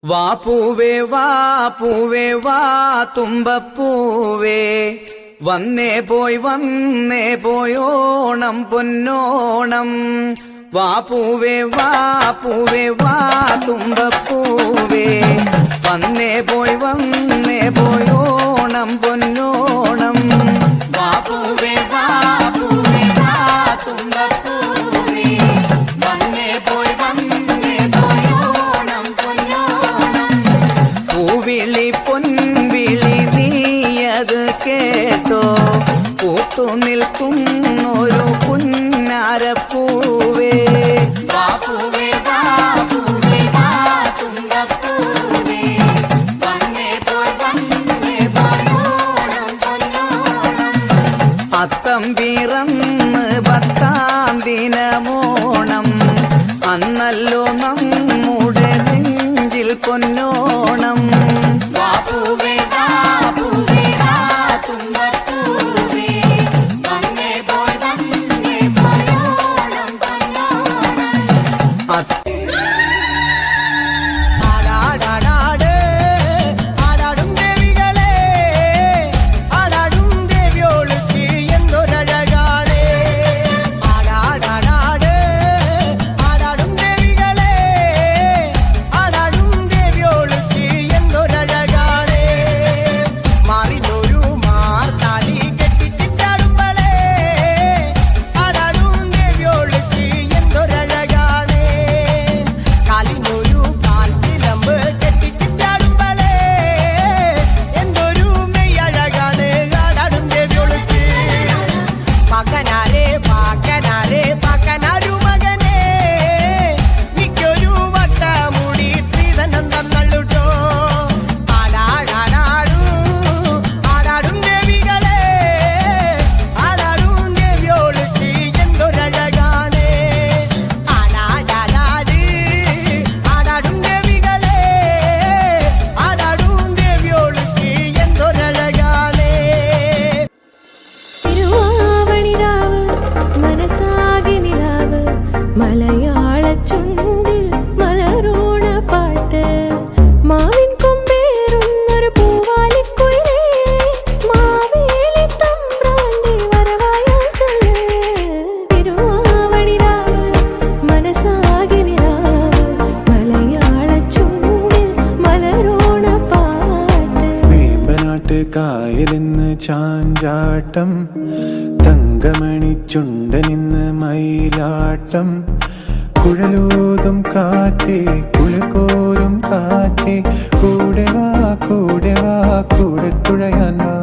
വാ പൂവേ വാ പൂവേ വാ തുമ്പപ്പൂവേ, വന്നേ പോയി ഓണം പൊന്നോണം. വാ പൂവേ വാ വാ തുമ്പപ്പൂവേ, വന്നേ പോയി ഓണം പൊന്നോണം. വാ പൂവേ വാ തുമ്പപ്പൂവേ, വന്നേ പോയി ഓണം പൊന്നോണം. പൂവിളി പൊൻവിളി നീയത് കേട്ടോ, പൂത്തു നിൽക്കും ഒരു പുന്നാരപ്പൂവേ. വാ പൂവേ വാ തുമ്പപ്പൂവേ, വന്നേ പോയി ഓണം പൊന്നോണം. അത്തം പിറന്ന് 10-ാം ദിനമോണം, അന്നല്ലോ നമ്മുടെ നെഞ്ചിൽ പൊന്നോണം. വാ പൂവേ വാ തുമ്പപ്പൂവേ, വന്നേ പോയി ഓണം പൊന്നോണം. കായലിന്ന് ചാഞ്ചാട്ടം, തങ്കമണിച്ചുണ്ടനിന്ന് മയിലാട്ടം. കുഴലൂതും കാറ്റേ കുളിർക്കോരും കാറ്റേ, കൂടെ വാ കൂടെ തുഴയാൻ വാ.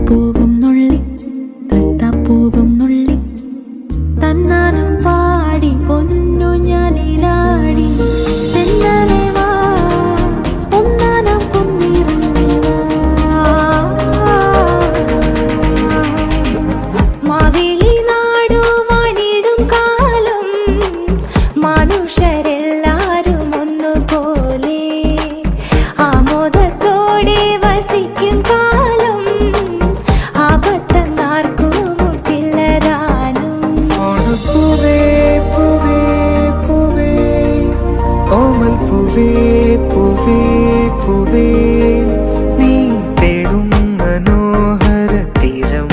പൂവും നുള്ളി തൃത്തപ്പൂവും നുള്ളി, തന്നാനം പാടി പൊന്നു ഞാനിലാടി. തെന്നലെ വാ ഒന്നാനം കുന്നിറങ്ങി വാ. മാവേലി നാടു വാണിടും കാലം, മനുഷ്യരെല്ലാരും ഒന്നുപോലെ ആമോദത്തോടെ വസിക്കും കാലം. ആപത്തന്നാർക്കും മുട്ടില്ലതാനും. പൂവേ പൂവേ പൂവേ, ഓമൽ പൂവേ പൂവേ പൂവേ, നീ തേടും മനോഹര തീരം